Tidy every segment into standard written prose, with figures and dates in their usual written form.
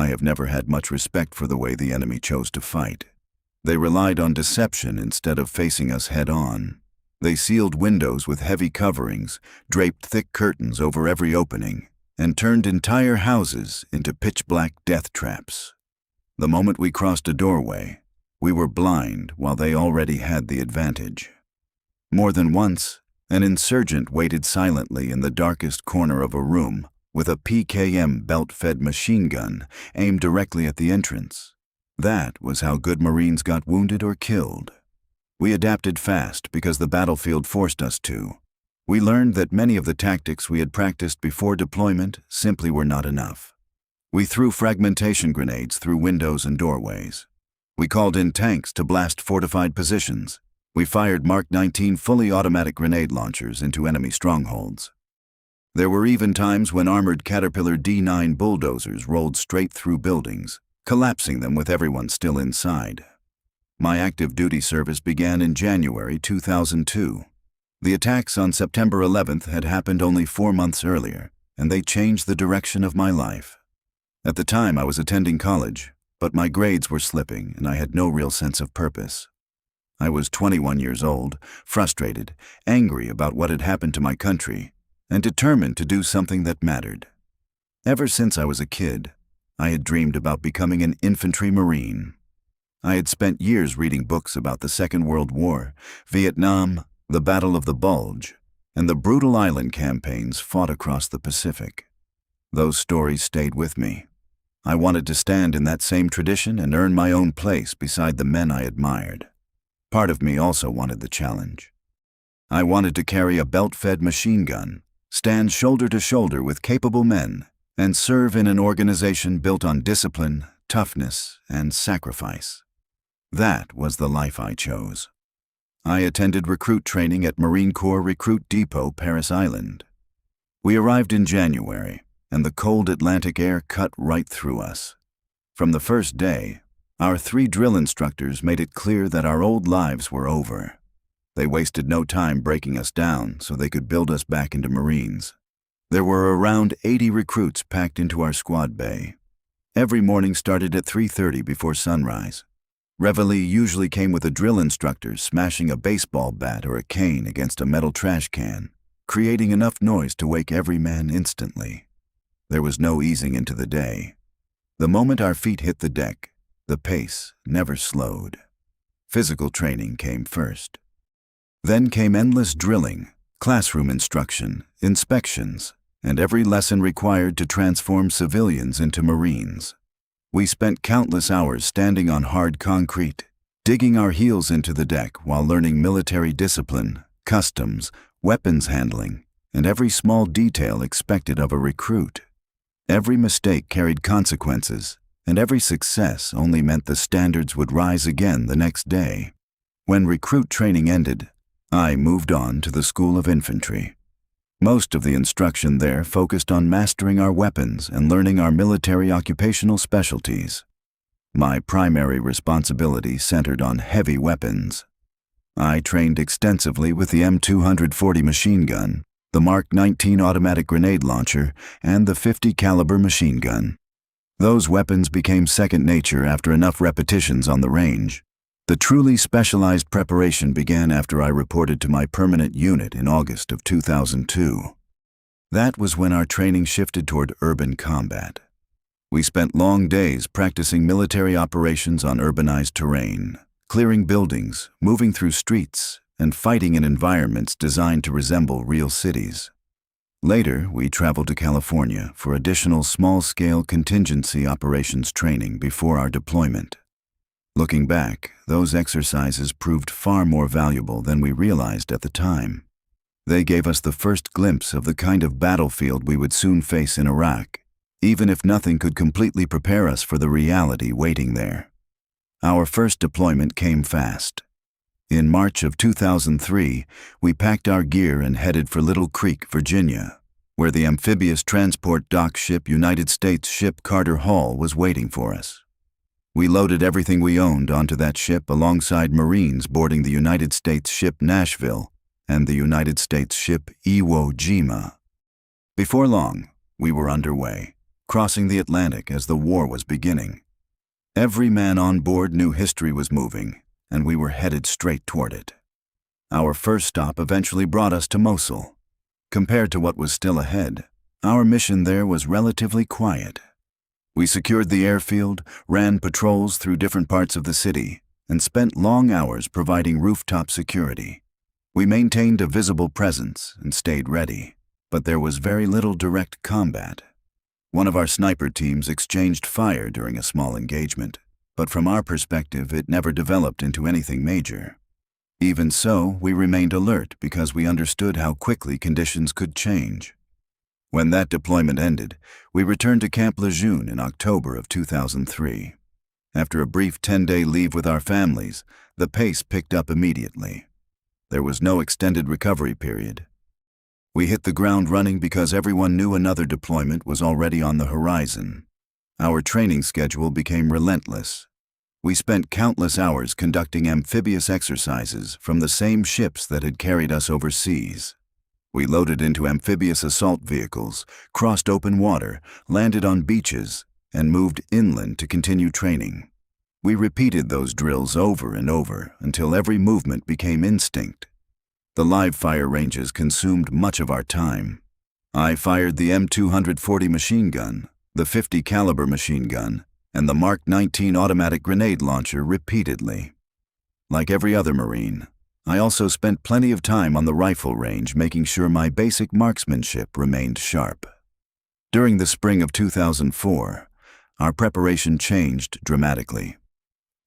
I have never had much respect for the way the enemy chose to fight. They relied on deception instead of facing us head-on. They sealed windows with heavy coverings, draped thick curtains over every opening, and turned entire houses into pitch-black death traps. The moment we crossed a doorway, we were blind while they already had the advantage. More than once, an insurgent waited silently in the darkest corner of a room with a PKM belt-fed machine gun aimed directly at the entrance. That was how good Marines got wounded or killed. We adapted fast because the battlefield forced us to. We learned that many of the tactics we had practiced before deployment simply were not enough. We threw fragmentation grenades through windows and doorways. We called in tanks to blast fortified positions. We fired Mark 19 fully automatic grenade launchers into enemy strongholds. There were even times when armored Caterpillar D9 bulldozers rolled straight through buildings, collapsing them with everyone still inside. My active duty service began in January 2002. The attacks on September 11th had happened only 4 months earlier, and they changed the direction of my life. At the time, I was attending college, but my grades were slipping and I had no real sense of purpose. I was 21 years old, frustrated, angry about what had happened to my country, and determined to do something that mattered. Ever since I was a kid, I had dreamed about becoming an infantry Marine. I had spent years reading books about the Second World War, Vietnam, the Battle of the Bulge, and the brutal island campaigns fought across the Pacific. Those stories stayed with me. I wanted to stand in that same tradition and earn my own place beside the men I admired. Part of me also wanted the challenge. I wanted to carry a belt-fed machine gun, stand shoulder to shoulder with capable men, and serve in an organization built on discipline, toughness, and sacrifice. That was the life I chose. I attended recruit training at Marine Corps Recruit Depot, Paris Island. We arrived in January, and the cold Atlantic air cut right through us. From the first day, our 3 drill instructors made it clear that our old lives were over. They wasted no time breaking us down so they could build us back into Marines. There were around 80 recruits packed into our squad bay. Every morning started at 3:30 before sunrise. Reveille usually came with a drill instructor smashing a baseball bat or a cane against a metal trash can, creating enough noise to wake every man instantly. There was no easing into the day. The moment our feet hit the deck, the pace never slowed. Physical training came first. Then came endless drilling, classroom instruction, inspections, and every lesson required to transform civilians into Marines. We spent countless hours standing on hard concrete, digging our heels into the deck while learning military discipline, customs, weapons handling, and every small detail expected of a recruit. Every mistake carried consequences, and every success only meant the standards would rise again the next day. When recruit training ended, I moved on to the School of Infantry. Most of the instruction there focused on mastering our weapons and learning our military occupational specialties. My primary responsibility centered on heavy weapons. I trained extensively with the M240 machine gun, the Mark 19 automatic grenade launcher, and the .50 caliber machine gun. Those weapons became second nature after enough repetitions on the range. The truly specialized preparation began after I reported to my permanent unit in August of 2002. That was when our training shifted toward urban combat. We spent long days practicing military operations on urbanized terrain, clearing buildings, moving through streets, and fighting in environments designed to resemble real cities. Later, we traveled to California for additional small-scale contingency operations training before our deployment. Looking back, those exercises proved far more valuable than we realized at the time. They gave us the first glimpse of the kind of battlefield we would soon face in Iraq, even if nothing could completely prepare us for the reality waiting there. Our first deployment came fast. In March of 2003, we packed our gear and headed for Little Creek, Virginia, where the amphibious transport dock ship United States ship Carter Hall was waiting for us. We loaded everything we owned onto that ship alongside Marines boarding the United States ship Nashville and the United States ship Iwo Jima. Before long, we were underway. crossing the Atlantic as the war was beginning. Every man on board knew history was moving, and we were headed straight toward it. Our first stop eventually brought us to Mosul. Compared to what was still ahead, our mission there was relatively quiet. We secured the airfield, ran patrols through different parts of the city, and spent long hours providing rooftop security. We maintained a visible presence and stayed ready, but there was very little direct combat. One of our sniper teams exchanged fire during a small engagement, but from our perspective it never developed into anything major. Even so, we remained alert because we understood how quickly conditions could change. When that deployment ended, we returned to Camp Lejeune in October of 2003. After a brief 10-day leave with our families, the pace picked up immediately. There was no extended recovery period. We hit the ground running because everyone knew another deployment was already on the horizon. Our training schedule became relentless. We spent countless hours conducting amphibious exercises from the same ships that had carried us overseas. We loaded into amphibious assault vehicles, crossed open water, landed on beaches, and moved inland to continue training. We repeated those drills over and over until every movement became instinct. The live fire ranges consumed much of our time. I fired the M240 machine gun, the .50 caliber machine gun, and the Mark 19 automatic grenade launcher repeatedly. Like every other Marine, I also spent plenty of time on the rifle range making sure my basic marksmanship remained sharp. During the spring of 2004, our preparation changed dramatically.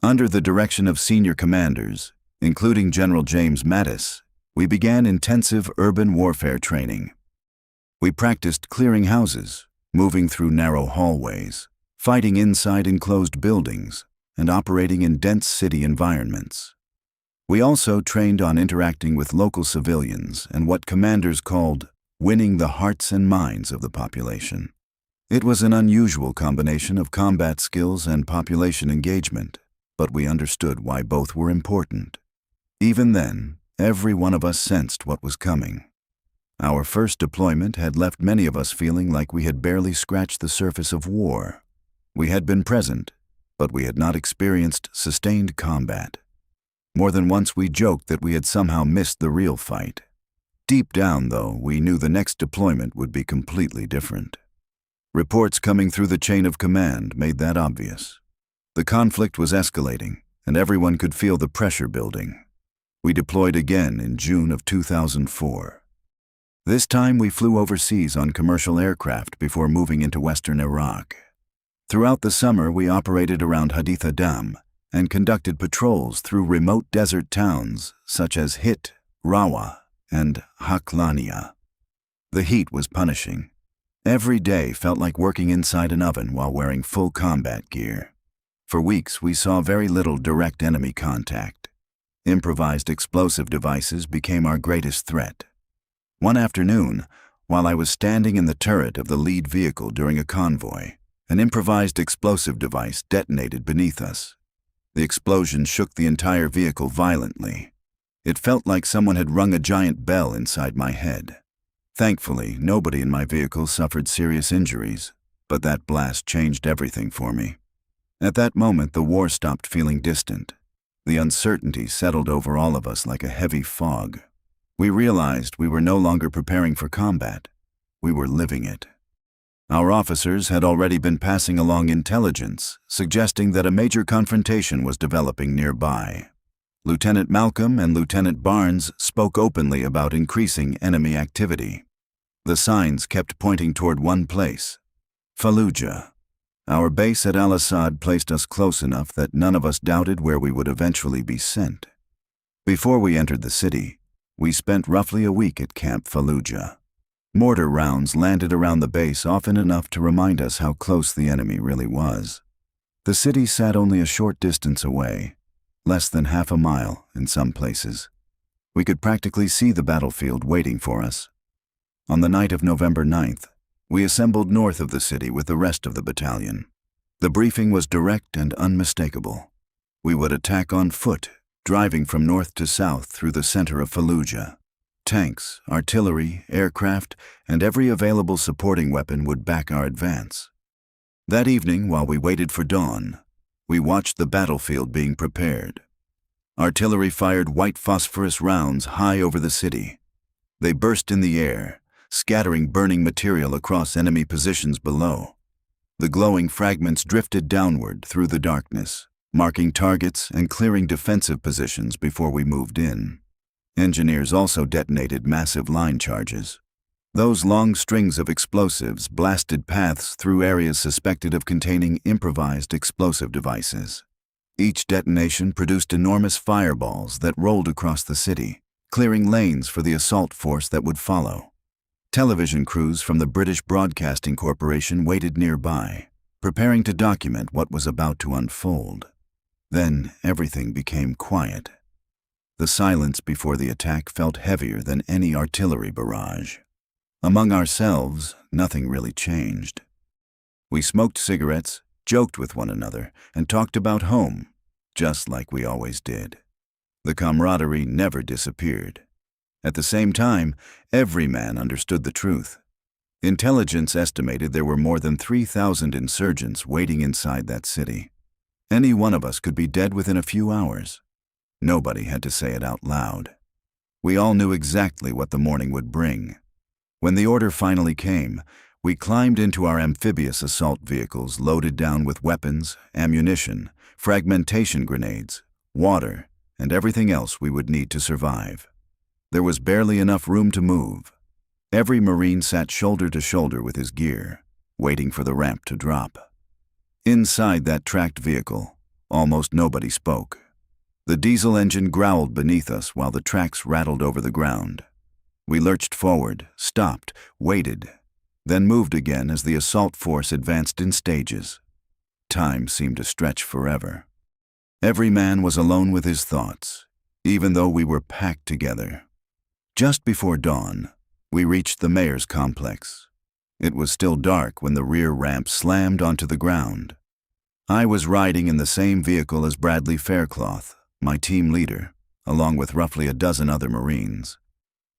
Under the direction of senior commanders, including General James Mattis, we began intensive urban warfare training. We practiced clearing houses, moving through narrow hallways, fighting inside enclosed buildings, and operating in dense city environments. We also trained on interacting with local civilians and what commanders called winning the hearts and minds of the population. It was an unusual combination of combat skills and population engagement, but we understood why both were important. Even then, every one of us sensed what was coming. Our first deployment had left many of us feeling like we had barely scratched the surface of war. We had been present, but we had not experienced sustained combat. More than once we joked that we had somehow missed the real fight. Deep down, though, we knew the next deployment would be completely different. Reports coming through the chain of command made that obvious. The conflict was escalating, and everyone could feel the pressure building. We deployed again in June of 2004. This time we flew overseas on commercial aircraft before moving into western Iraq. Throughout the summer we operated around Haditha Dam and conducted patrols through remote desert towns such as Hit, Rawa, and Haklania. The heat was punishing. Every day felt like working inside an oven while wearing full combat gear. For weeks we saw very little direct enemy contact. Improvised explosive devices became our greatest threat. One afternoon, while I was standing in the turret of the lead vehicle during a convoy, an improvised explosive device detonated beneath us. The explosion shook the entire vehicle violently. It felt like someone had rung a giant bell inside my head. Thankfully, nobody in my vehicle suffered serious injuries, but that blast changed everything for me. At that moment, the war stopped feeling distant. The uncertainty settled over all of us like a heavy fog. We realized we were no longer preparing for combat. We were living it. Our officers had already been passing along intelligence, suggesting that a major confrontation was developing nearby. Lieutenant Malcolm and Lieutenant Barnes spoke openly about increasing enemy activity. The signs kept pointing toward one place: Fallujah. Our base at Al-Assad placed us close enough that none of us doubted where we would eventually be sent. Before we entered the city, we spent roughly a week at Camp Fallujah. Mortar rounds landed around the base often enough to remind us how close the enemy really was. The city sat only a short distance away, less than half a mile in some places. We could practically see the battlefield waiting for us. On the night of November 9th, we assembled north of the city with the rest of the battalion. The briefing was direct and unmistakable. We would attack on foot, driving from north to south through the center of Fallujah. Tanks, artillery, aircraft, and every available supporting weapon would back our advance. That evening, while we waited for dawn, we watched the battlefield being prepared. Artillery fired white phosphorus rounds high over the city. They burst in the air, scattering burning material across enemy positions below. The glowing fragments drifted downward through the darkness, marking targets and clearing defensive positions before we moved in. Engineers also detonated massive line charges. Those long strings of explosives blasted paths through areas suspected of containing improvised explosive devices. Each detonation produced enormous fireballs that rolled across the city, clearing lanes for the assault force that would follow. Television crews from the British Broadcasting Corporation waited nearby, preparing to document what was about to unfold. Then everything became quiet. The silence before the attack felt heavier than any artillery barrage. Among ourselves, nothing really changed. We smoked cigarettes, joked with one another, and talked about home, just like we always did. The camaraderie never disappeared. At the same time, every man understood the truth. Intelligence estimated there were more than 3,000 insurgents waiting inside that city. Any one of us could be dead within a few hours. Nobody had to say it out loud. We all knew exactly what the morning would bring. When the order finally came, we climbed into our amphibious assault vehicles loaded down with weapons, ammunition, fragmentation grenades, water, and everything else we would need to survive. There was barely enough room to move. Every Marine sat shoulder to shoulder with his gear, waiting for the ramp to drop. Inside that tracked vehicle, almost nobody spoke. The diesel engine growled beneath us while the tracks rattled over the ground. We lurched forward, stopped, waited, then moved again as the assault force advanced in stages. Time seemed to stretch forever. Every man was alone with his thoughts, even though we were packed together. Just before dawn, we reached the mayor's complex. It was still dark when the rear ramp slammed onto the ground. I was riding in the same vehicle as Bradley Faircloth, my team leader, along with roughly a dozen other Marines.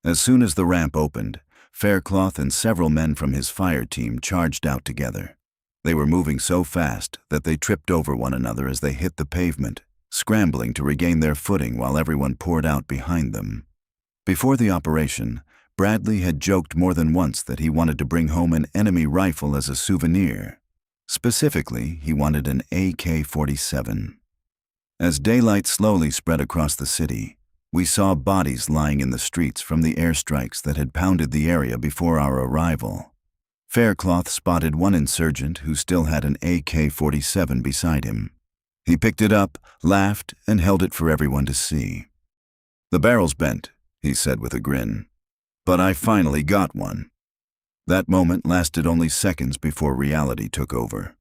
As soon as the ramp opened, Faircloth and several men from his fire team charged out together. They were moving so fast that they tripped over one another as they hit the pavement, scrambling to regain their footing while everyone poured out behind them. Before the operation, Bradley had joked more than once that he wanted to bring home an enemy rifle as a souvenir. Specifically, he wanted an AK-47. As daylight slowly spread across the city, we saw bodies lying in the streets from the airstrikes that had pounded the area before our arrival. Faircloth spotted one insurgent who still had an AK-47 beside him. He picked it up, laughed, and held it for everyone to see. "The barrel's bent," he said with a grin. "But I finally got one." That moment lasted only seconds before reality took over.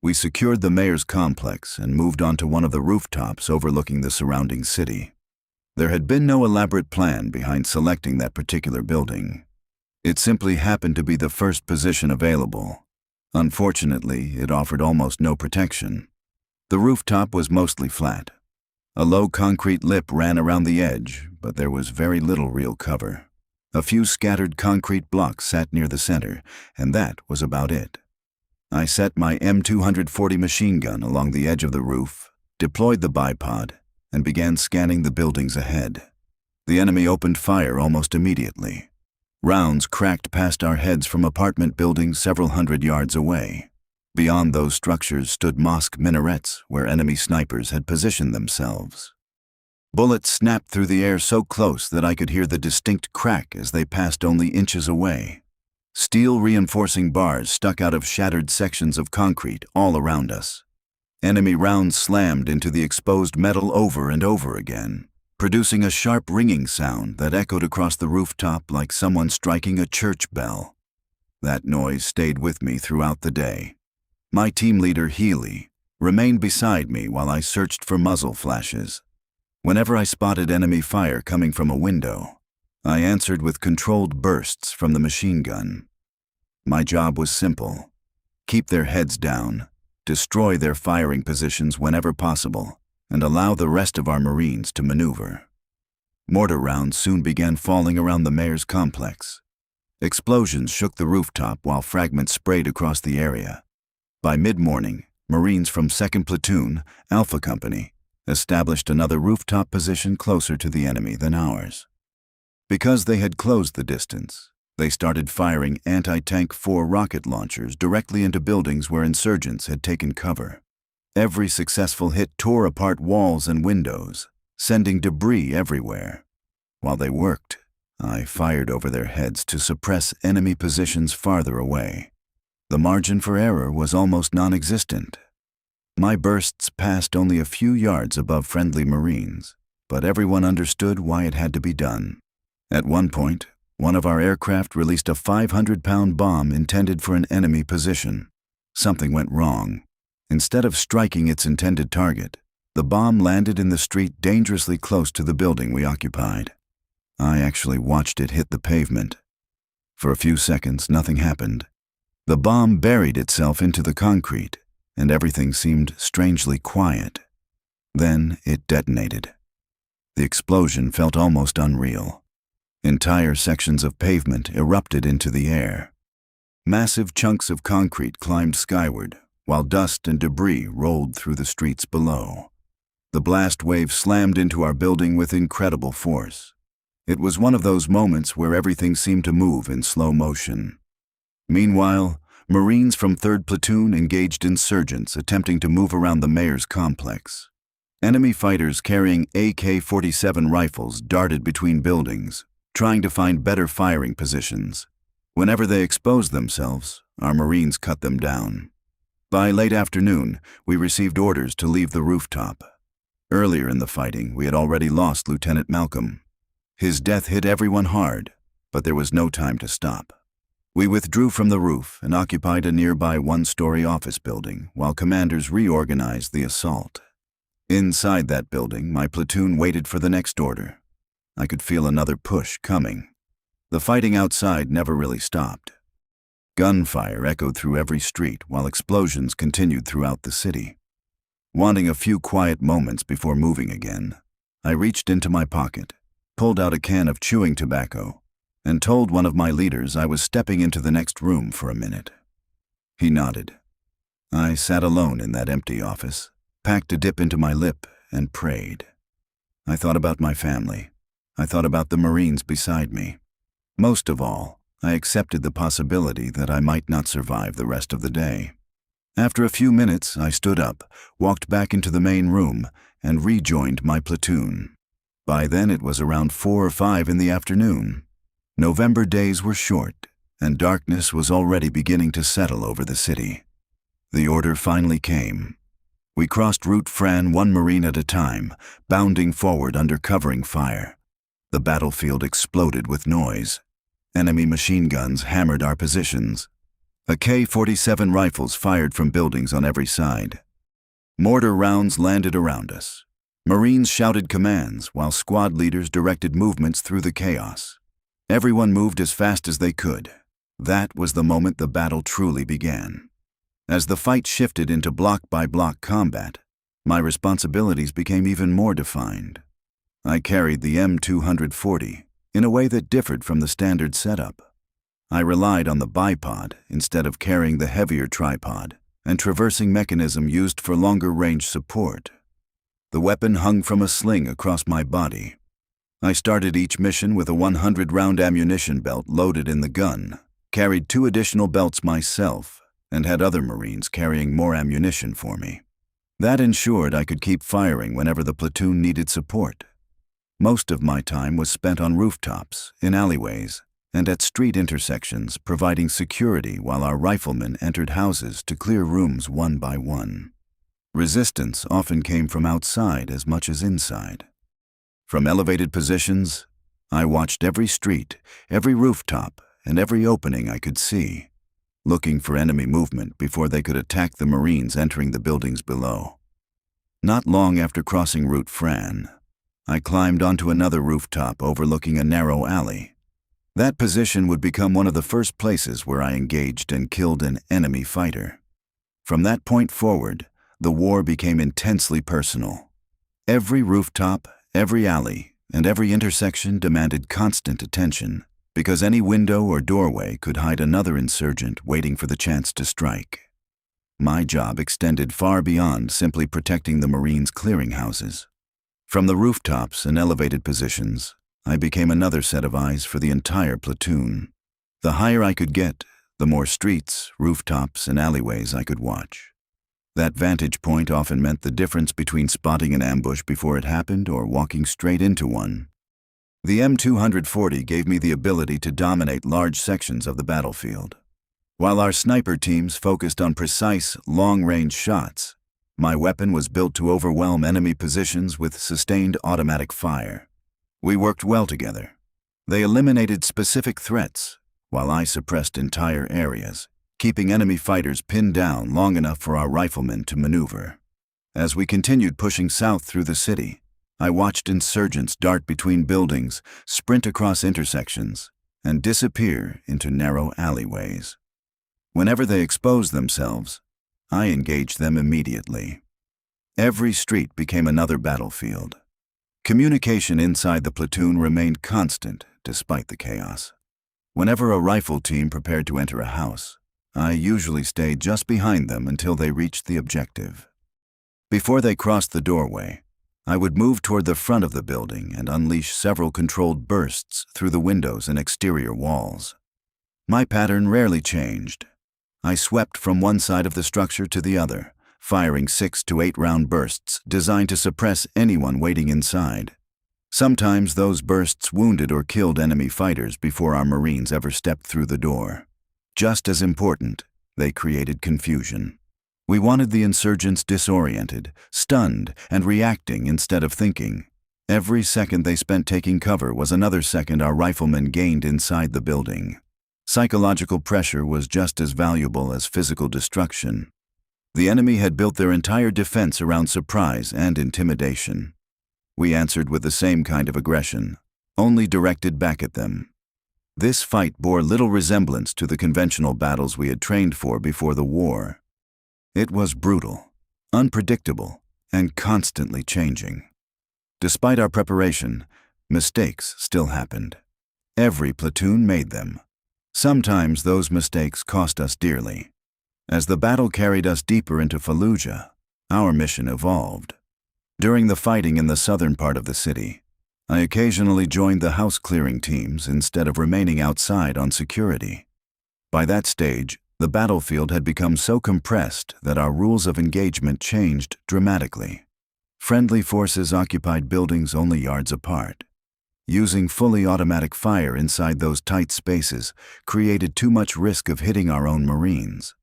We secured the mayor's complex and moved onto one of the rooftops overlooking the surrounding city. There had been no elaborate plan behind selecting that particular building. It simply happened to be the first position available. Unfortunately, it offered almost no protection. The rooftop was mostly flat. A low concrete lip ran around the edge, but there was very little real cover. A few scattered concrete blocks sat near the center, and that was about it. I set my M240 machine gun along the edge of the roof, deployed the bipod, and began scanning the buildings ahead. The enemy opened fire almost immediately. Rounds cracked past our heads from apartment buildings several hundred yards away. Beyond those structures stood mosque minarets where enemy snipers had positioned themselves. Bullets snapped through the air so close that I could hear the distinct crack as they passed only inches away. Steel reinforcing bars stuck out of shattered sections of concrete all around us. Enemy rounds slammed into the exposed metal over and over again, producing a sharp ringing sound that echoed across the rooftop like someone striking a church bell. That noise stayed with me throughout the day. My team leader, Healy, remained beside me while I searched for muzzle flashes. Whenever I spotted enemy fire coming from a window, I answered with controlled bursts from the machine gun. My job was simple: keep their heads down, destroy their firing positions whenever possible, and allow the rest of our Marines to maneuver. Mortar rounds soon began falling around the mayor's complex. Explosions shook the rooftop while fragments sprayed across the area. By mid-morning, Marines from 2nd Platoon, Alpha Company, established another rooftop position closer to the enemy than ours. Because they had closed the distance, they started firing anti-tank 4 rocket launchers directly into buildings where insurgents had taken cover. Every successful hit tore apart walls and windows, sending debris everywhere. While they worked, I fired over their heads to suppress enemy positions farther away. The margin for error was almost non-existent. My bursts passed only a few yards above friendly Marines, but everyone understood why it had to be done. At one point, one of our aircraft released a 500-pound bomb intended for an enemy position. Something went wrong. Instead of striking its intended target, the bomb landed in the street dangerously close to the building we occupied. I actually watched it hit the pavement. For a few seconds, nothing happened. The bomb buried itself into the concrete, and everything seemed strangely quiet. Then it detonated. The explosion felt almost unreal. Entire sections of pavement erupted into the air. Massive chunks of concrete climbed skyward, while dust and debris rolled through the streets below. The blast wave slammed into our building with incredible force. It was one of those moments where everything seemed to move in slow motion. Meanwhile, Marines from 3rd Platoon engaged insurgents attempting to move around the mayor's complex. Enemy fighters carrying AK-47 rifles darted between buildings, trying to find better firing positions. Whenever they exposed themselves, our Marines cut them down. By late afternoon, we received orders to leave the rooftop. Earlier in the fighting, we had already lost Lieutenant Malcolm. His death hit everyone hard, but there was no time to stop. We withdrew from the roof and occupied a nearby one-story office building while commanders reorganized the assault. Inside that building, my platoon waited for the next order. I could feel another push coming. The fighting outside never really stopped. Gunfire echoed through every street while explosions continued throughout the city. Wanting a few quiet moments before moving again, I reached into my pocket, pulled out a can of chewing tobacco, and told one of my leaders I was stepping into the next room for a minute. He nodded. I sat alone in that empty office, packed a dip into my lip, and prayed. I thought about my family. I thought about the Marines beside me. Most of all, I accepted the possibility that I might not survive the rest of the day. After a few minutes, I stood up, walked back into the main room, and rejoined my platoon. By then it was around 4 or 5 in the afternoon. November days were short, and darkness was already beginning to settle over the city. The order finally came. We crossed Route Fran 1 Marine at a time, bounding forward under covering fire. The battlefield exploded with noise. Enemy machine guns hammered our positions. AK-47 rifles fired from buildings on every side. Mortar rounds landed around us. Marines shouted commands while squad leaders directed movements through the chaos. Everyone moved as fast as they could. That was the moment the battle truly began. As the fight shifted into block-by-block combat, my responsibilities became even more defined. I carried the M240 in a way that differed from the standard setup. I relied on the bipod instead of carrying the heavier tripod and traversing mechanism used for longer-range support. The weapon hung from a sling across my body. I started each mission with a 100-round ammunition belt loaded in the gun, carried 2 additional belts myself, and had other Marines carrying more ammunition for me. That ensured I could keep firing whenever the platoon needed support. Most of my time was spent on rooftops, in alleyways, and at street intersections providing security while our riflemen entered houses to clear rooms one by one. Resistance often came from outside as much as inside. From elevated positions, I watched every street, every rooftop, and every opening I could see, looking for enemy movement before they could attack the Marines entering the buildings below. Not long after crossing Route Fran, I climbed onto another rooftop overlooking a narrow alley. That position would become one of the first places where I engaged and killed an enemy fighter. From that point forward, the war became intensely personal. Every rooftop, every alley, and every intersection demanded constant attention, because any window or doorway could hide another insurgent waiting for the chance to strike. My job extended far beyond simply protecting the Marines' clearinghouses. From the rooftops and elevated positions, I became another set of eyes for the entire platoon. The higher I could get, the more streets, rooftops, and alleyways I could watch. That vantage point often meant the difference between spotting an ambush before it happened or walking straight into one. The M240 gave me the ability to dominate large sections of the battlefield. While our sniper teams focused on precise, long-range shots, my weapon was built to overwhelm enemy positions with sustained automatic fire. We worked well together. They eliminated specific threats, while I suppressed entire areas, keeping enemy fighters pinned down long enough for our riflemen to maneuver. As we continued pushing south through the city, I watched insurgents dart between buildings, sprint across intersections, and disappear into narrow alleyways. Whenever they exposed themselves, I engaged them immediately. Every street became another battlefield. Communication inside the platoon remained constant despite the chaos. Whenever a rifle team prepared to enter a house, I usually stayed just behind them until they reached the objective. Before they crossed the doorway, I would move toward the front of the building and unleash several controlled bursts through the windows and exterior walls. My pattern rarely changed. I swept from one side of the structure to the other, firing 6 to 8 round bursts designed to suppress anyone waiting inside. Sometimes those bursts wounded or killed enemy fighters before our Marines ever stepped through the door. Just as important, they created confusion. We wanted the insurgents disoriented, stunned, and reacting instead of thinking. Every second they spent taking cover was another second our riflemen gained inside the building. Psychological pressure was just as valuable as physical destruction. The enemy had built their entire defense around surprise and intimidation. We answered with the same kind of aggression, only directed back at them. This fight bore little resemblance to the conventional battles we had trained for before the war. It was brutal, unpredictable, and constantly changing. Despite our preparation, mistakes still happened. Every platoon made them. Sometimes those mistakes cost us dearly. As the battle carried us deeper into Fallujah, our mission evolved. During the fighting in the southern part of the city, I occasionally joined the house-clearing teams instead of remaining outside on security. By that stage, the battlefield had become so compressed that our rules of engagement changed dramatically. Friendly forces occupied buildings only yards apart. Using fully automatic fire inside those tight spaces created too much risk of hitting our own Marines.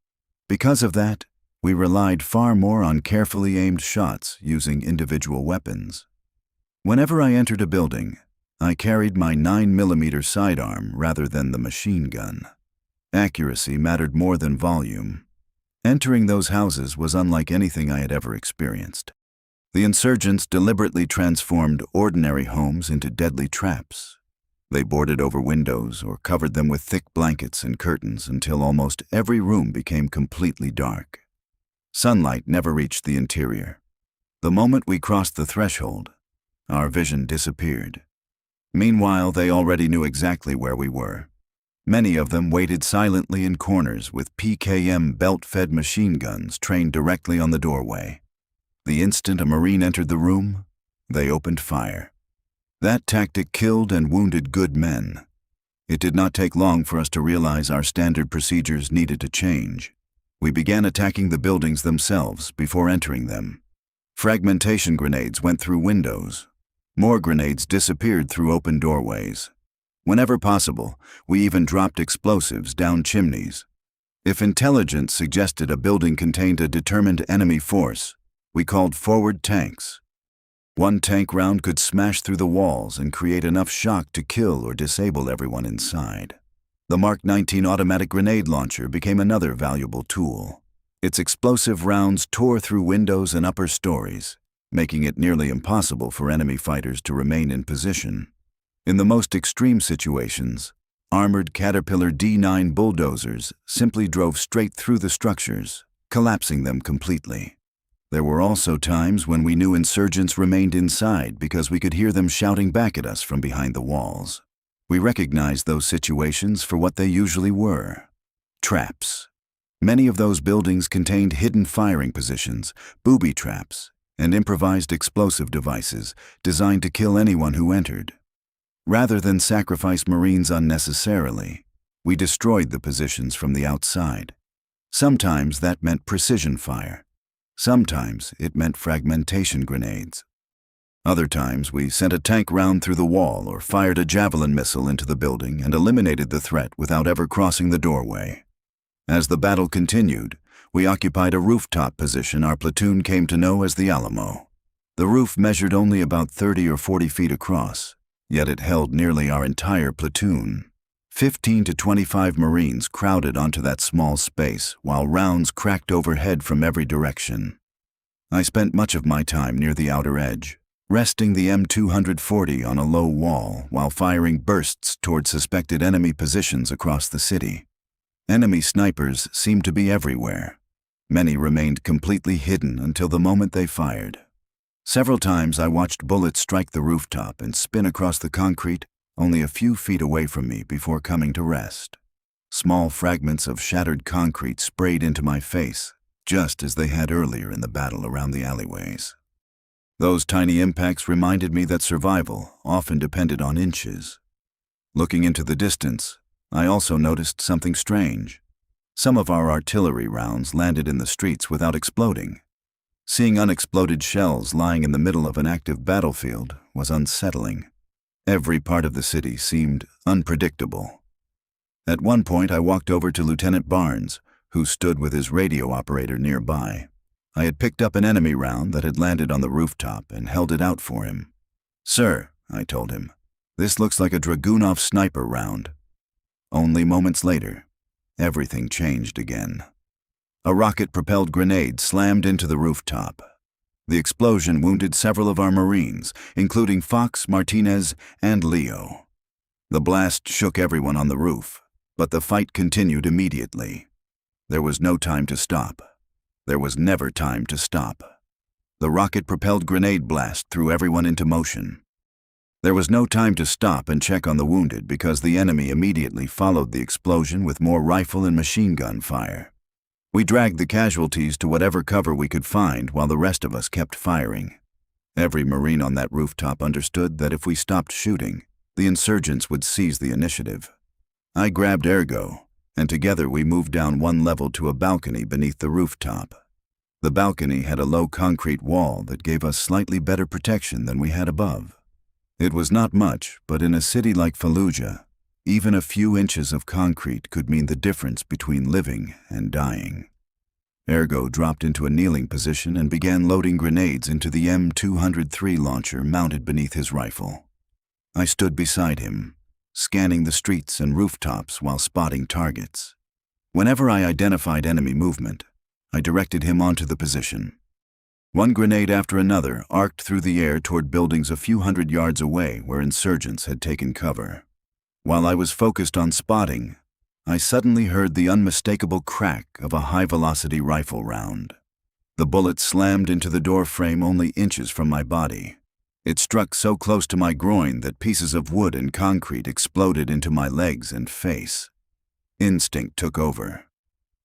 Because of that, we relied far more on carefully aimed shots using individual weapons. Whenever I entered a building, I carried my 9mm sidearm rather than the machine gun. Accuracy mattered more than volume. Entering those houses was unlike anything I had ever experienced. The insurgents deliberately transformed ordinary homes into deadly traps. They boarded over windows or covered them with thick blankets and curtains until almost every room became completely dark. Sunlight never reached the interior. The moment we crossed the threshold, our vision disappeared. Meanwhile, they already knew exactly where we were. Many of them waited silently in corners with PKM belt-fed machine guns trained directly on the doorway. The instant a Marine entered the room, they opened fire. That tactic killed and wounded good men. It did not take long for us to realize our standard procedures needed to change. We began attacking the buildings themselves before entering them. Fragmentation grenades went through windows. More grenades disappeared through open doorways. Whenever possible, we even dropped explosives down chimneys. If intelligence suggested a building contained a determined enemy force, we called forward tanks. One tank round could smash through the walls and create enough shock to kill or disable everyone inside. The Mark 19 automatic grenade launcher became another valuable tool. Its explosive rounds tore through windows and upper stories, making it nearly impossible for enemy fighters to remain in position. In the most extreme situations, armored Caterpillar D9 bulldozers simply drove straight through the structures, collapsing them completely. There were also times when we knew insurgents remained inside because we could hear them shouting back at us from behind the walls. We recognized those situations for what they usually were: traps. Many of those buildings contained hidden firing positions, booby traps, and improvised explosive devices designed to kill anyone who entered. Rather than sacrifice Marines unnecessarily, we destroyed the positions from the outside. Sometimes that meant precision fire. Sometimes it meant fragmentation grenades. Other times we sent a tank round through the wall or fired a javelin missile into the building and eliminated the threat without ever crossing the doorway. As the battle continued, we occupied a rooftop position our platoon came to know as the Alamo. The roof measured only about 30 or 40 feet across, yet it held nearly our entire platoon. 15 to 25 Marines crowded onto that small space while rounds cracked overhead from every direction. I spent much of my time near the outer edge, resting the M240 on a low wall while firing bursts toward suspected enemy positions across the city. Enemy snipers seemed to be everywhere. Many remained completely hidden until the moment they fired. Several times I watched bullets strike the rooftop and spin across the concrete only a few feet away from me before coming to rest. Small fragments of shattered concrete sprayed into my face, just as they had earlier in the battle around the alleyways. Those tiny impacts reminded me that survival often depended on inches. Looking into the distance, I also noticed something strange. Some of our artillery rounds landed in the streets without exploding. Seeing unexploded shells lying in the middle of an active battlefield was unsettling. Every part of the city seemed unpredictable. At one point, I walked over to Lieutenant Barnes, who stood with his radio operator nearby. I had picked up an enemy round that had landed on the rooftop and held it out for him. "Sir," I told him, "this looks like a Dragunov sniper round." Only moments later, everything changed again. A rocket-propelled grenade slammed into the rooftop. The explosion wounded several of our Marines, including Fox, Martinez, and Leo. The blast shook everyone on the roof, but the fight continued immediately. There was no time to stop. There was never time to stop. The rocket-propelled grenade blast threw everyone into motion. There was no time to stop and check on the wounded because the enemy immediately followed the explosion with more rifle and machine gun fire. We dragged the casualties to whatever cover we could find while the rest of us kept firing. Every Marine on that rooftop understood that if we stopped shooting, the insurgents would seize the initiative. I grabbed Ergo, and together we moved down one level to a balcony beneath the rooftop. The balcony had a low concrete wall that gave us slightly better protection than we had above. It was not much, but in a city like Fallujah, even a few inches of concrete could mean the difference between living and dying. Ergo dropped into a kneeling position and began loading grenades into the M203 launcher mounted beneath his rifle. I stood beside him, scanning the streets and rooftops while spotting targets. Whenever I identified enemy movement, I directed him onto the position. One grenade after another arced through the air toward buildings a few hundred yards away where insurgents had taken cover. While I was focused on spotting, I suddenly heard the unmistakable crack of a high-velocity rifle round. The bullet slammed into the door frame only inches from my body. It struck so close to my groin that pieces of wood and concrete exploded into my legs and face. Instinct took over.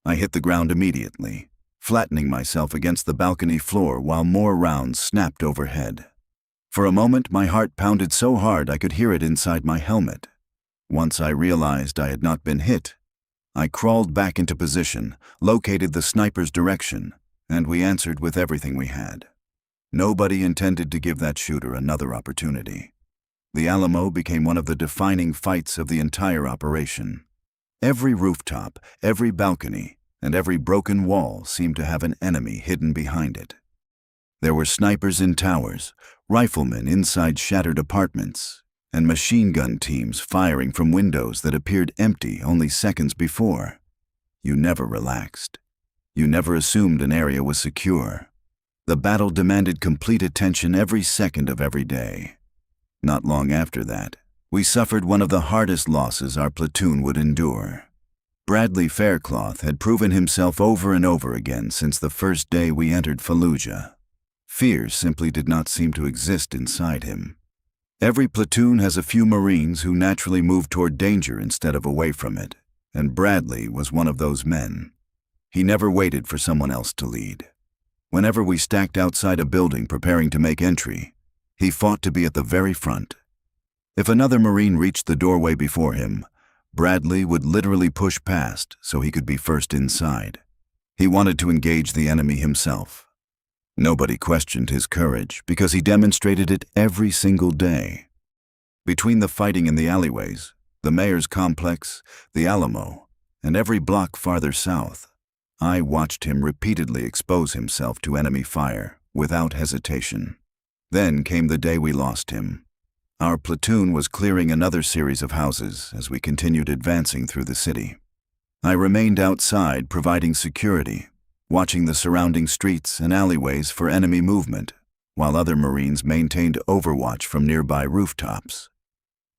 I hit the ground immediately, flattening myself against the balcony floor while more rounds snapped overhead. For a moment, my heart pounded so hard I could hear it inside my helmet. Once I realized I had not been hit, I crawled back into position, located the sniper's direction, and we answered with everything we had. Nobody intended to give that shooter another opportunity. The Alamo became one of the defining fights of the entire operation. Every rooftop, every balcony, and every broken wall seemed to have an enemy hidden behind it. There were snipers in towers, riflemen inside shattered apartments, and machine gun teams firing from windows that appeared empty only seconds before. You never relaxed. You never assumed an area was secure. The battle demanded complete attention every second of every day. Not long after that, we suffered one of the hardest losses our platoon would endure. Bradley Faircloth had proven himself over and over again since the first day we entered Fallujah. Fear simply did not seem to exist inside him. Every platoon has a few Marines who naturally move toward danger instead of away from it, and Bradley was one of those men. He never waited for someone else to lead. Whenever we stacked outside a building preparing to make entry, he fought to be at the very front. If another Marine reached the doorway before him, Bradley would literally push past so he could be first inside. He wanted to engage the enemy himself. Nobody questioned his courage because he demonstrated it every single day. Between the fighting in the alleyways, the mayor's complex, the Alamo, and every block farther south, I watched him repeatedly expose himself to enemy fire without hesitation. Then came the day we lost him. Our platoon was clearing another series of houses as we continued advancing through the city. I remained outside providing security, watching the surrounding streets and alleyways for enemy movement, while other Marines maintained overwatch from nearby rooftops.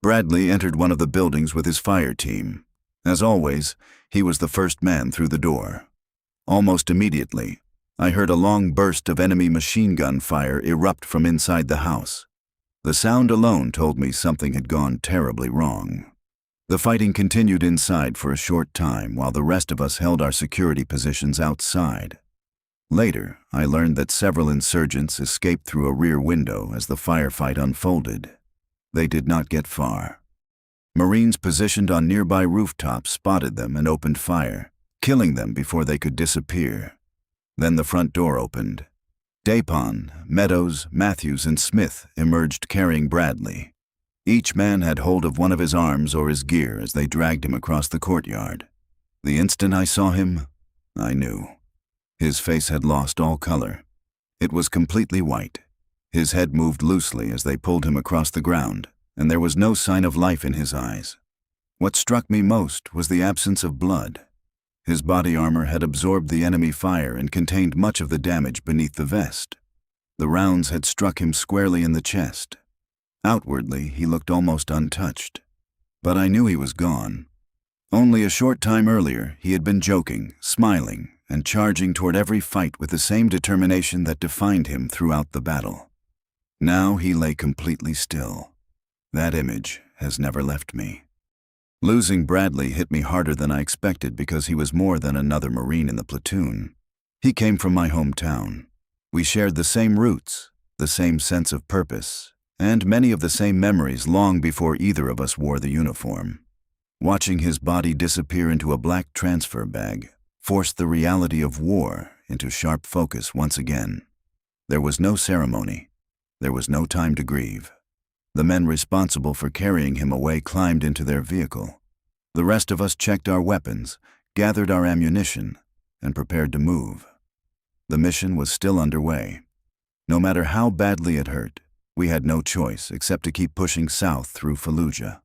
Bradley entered one of the buildings with his fire team. As always, he was the first man through the door. Almost immediately, I heard a long burst of enemy machine gun fire erupt from inside the house. The sound alone told me something had gone terribly wrong. The fighting continued inside for a short time while the rest of us held our security positions outside. Later, I learned that several insurgents escaped through a rear window as the firefight unfolded. They did not get far. Marines positioned on nearby rooftops spotted them and opened fire, killing them before they could disappear. Then the front door opened. Dapon, Meadows, Matthews, and Smith emerged carrying Bradley. Each man had hold of one of his arms or his gear as they dragged him across the courtyard. The instant I saw him, I knew. His face had lost all color. It was completely white. His head moved loosely as they pulled him across the ground, and there was no sign of life in his eyes. What struck me most was the absence of blood. His body armor had absorbed the enemy fire and contained much of the damage beneath the vest. The rounds had struck him squarely in the chest. Outwardly, he looked almost untouched. But I knew he was gone. Only a short time earlier, he had been joking, smiling, and charging toward every fight with the same determination that defined him throughout the battle. Now he lay completely still. That image has never left me. Losing Bradley hit me harder than I expected because he was more than another Marine in the platoon. He came from my hometown. We shared the same roots, the same sense of purpose, and many of the same memories long before either of us wore the uniform. Watching his body disappear into a black transfer bag forced the reality of war into sharp focus once again. There was no ceremony. There was no time to grieve. The men responsible for carrying him away climbed into their vehicle. The rest of us checked our weapons, gathered our ammunition, and prepared to move. The mission was still underway. No matter how badly it hurt, we had no choice except to keep pushing south through Fallujah.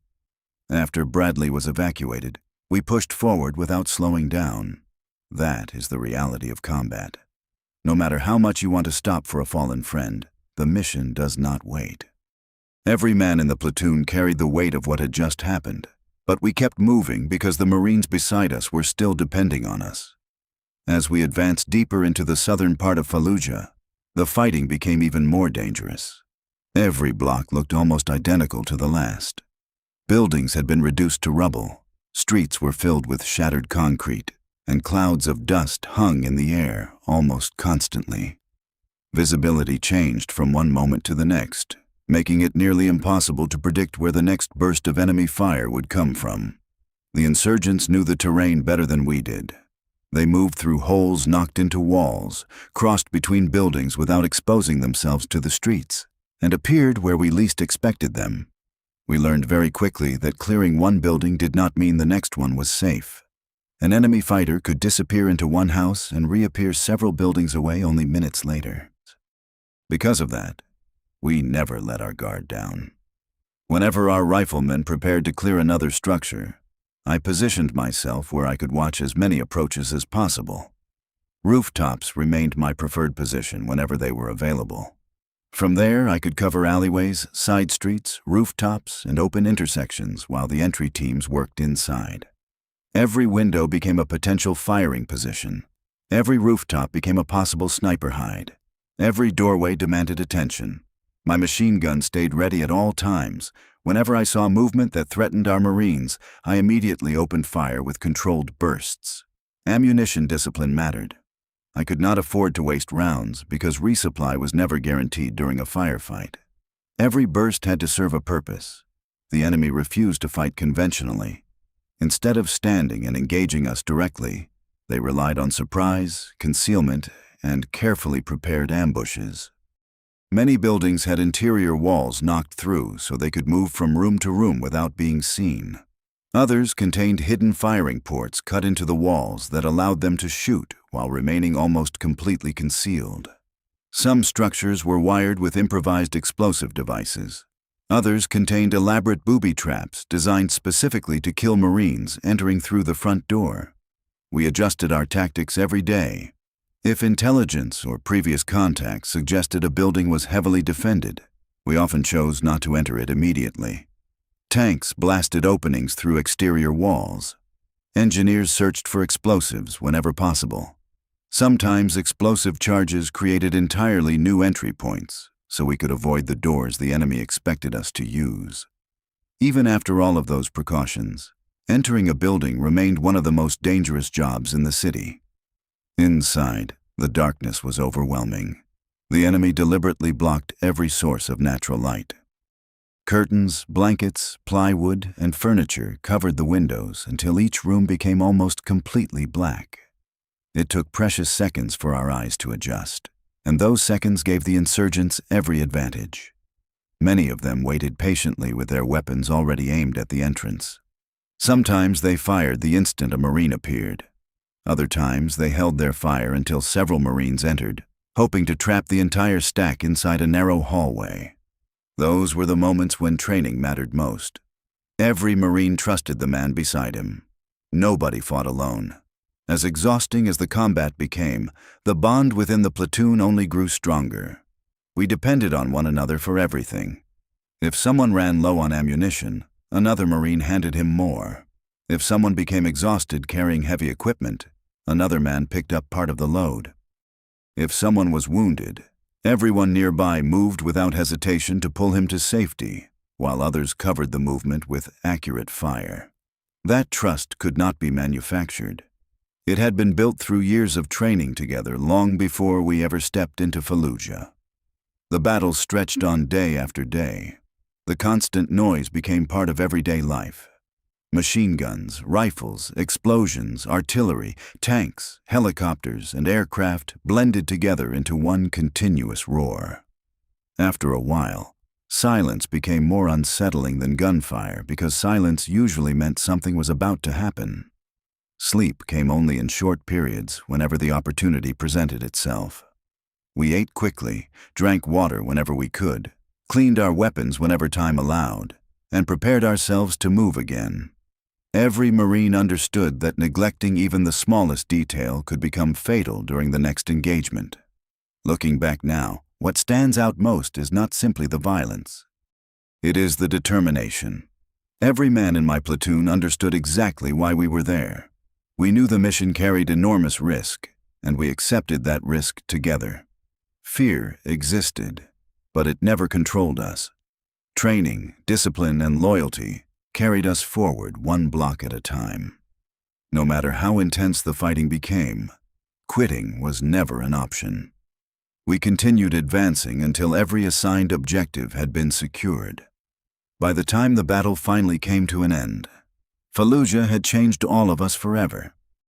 After Bradley was evacuated, we pushed forward without slowing down. That is the reality of combat. No matter how much you want to stop for a fallen friend, the mission does not wait. Every man in the platoon carried the weight of what had just happened, but we kept moving because the Marines beside us were still depending on us. As we advanced deeper into the southern part of Fallujah, the fighting became even more dangerous. Every block looked almost identical to the last. Buildings had been reduced to rubble, streets were filled with shattered concrete, and clouds of dust hung in the air almost constantly. Visibility changed from one moment to the next, making it nearly impossible to predict where the next burst of enemy fire would come from. The insurgents knew the terrain better than we did. They moved through holes knocked into walls, crossed between buildings without exposing themselves to the streets, and appeared where we least expected them. We learned very quickly that clearing one building did not mean the next one was safe. An enemy fighter could disappear into one house and reappear several buildings away only minutes later. Because of that, we never let our guard down. Whenever our riflemen prepared to clear another structure, I positioned myself where I could watch as many approaches as possible. Rooftops remained my preferred position whenever they were available. From there, I could cover alleyways, side streets, rooftops, and open intersections while the entry teams worked inside. Every window became a potential firing position. Every rooftop became a possible sniper hide. Every doorway demanded attention. My machine gun stayed ready at all times. Whenever I saw movement that threatened our Marines, I immediately opened fire with controlled bursts. Ammunition discipline mattered. I could not afford to waste rounds because resupply was never guaranteed during a firefight. Every burst had to serve a purpose. The enemy refused to fight conventionally. Instead of standing and engaging us directly, they relied on surprise, concealment, and carefully prepared ambushes. Many buildings had interior walls knocked through so they could move from room to room without being seen. Others contained hidden firing ports cut into the walls that allowed them to shoot while remaining almost completely concealed. Some structures were wired with improvised explosive devices. Others contained elaborate booby traps designed specifically to kill Marines entering through the front door. We adjusted our tactics every day. If intelligence or previous contacts suggested a building was heavily defended, we often chose not to enter it immediately. Tanks blasted openings through exterior walls. Engineers searched for explosives whenever possible. Sometimes explosive charges created entirely new entry points, so we could avoid the doors the enemy expected us to use. Even after all of those precautions, entering a building remained one of the most dangerous jobs in the city. Inside, the darkness was overwhelming. The enemy deliberately blocked every source of natural light. Curtains, blankets, plywood, and furniture covered the windows until each room became almost completely black. It took precious seconds for our eyes to adjust, and those seconds gave the insurgents every advantage. Many of them waited patiently with their weapons already aimed at the entrance. Sometimes they fired the instant a Marine appeared. Other times they held their fire until several Marines entered, hoping to trap the entire stack inside a narrow hallway. Those were the moments when training mattered most. Every Marine trusted the man beside him. Nobody fought alone. As exhausting as the combat became, the bond within the platoon only grew stronger. We depended on one another for everything. If someone ran low on ammunition, another Marine handed him more. If someone became exhausted carrying heavy equipment, another man picked up part of the load. If someone was wounded, everyone nearby moved without hesitation to pull him to safety, while others covered the movement with accurate fire. That trust could not be manufactured. It had been built through years of training together long before we ever stepped into Fallujah. The battle stretched on day after day. The constant noise became part of everyday life. Machine guns, rifles, explosions, artillery, tanks, helicopters, and aircraft blended together into one continuous roar. After a while, silence became more unsettling than gunfire because silence usually meant something was about to happen. Sleep came only in short periods whenever the opportunity presented itself. We ate quickly, drank water whenever we could, cleaned our weapons whenever time allowed, and prepared ourselves to move again. Every Marine understood that neglecting even the smallest detail could become fatal during the next engagement. Looking back now, what stands out most is not simply the violence. It is the determination. Every man in my platoon understood exactly why we were there. We knew the mission carried enormous risk, and we accepted that risk together. Fear existed, but it never controlled us. Training, discipline, and loyalty carried us forward one block at a time. No matter how intense the fighting became, quitting was never an option. We continued advancing until every assigned objective had been secured. By the time the battle finally came to an end, Fallujah had changed all of us forever.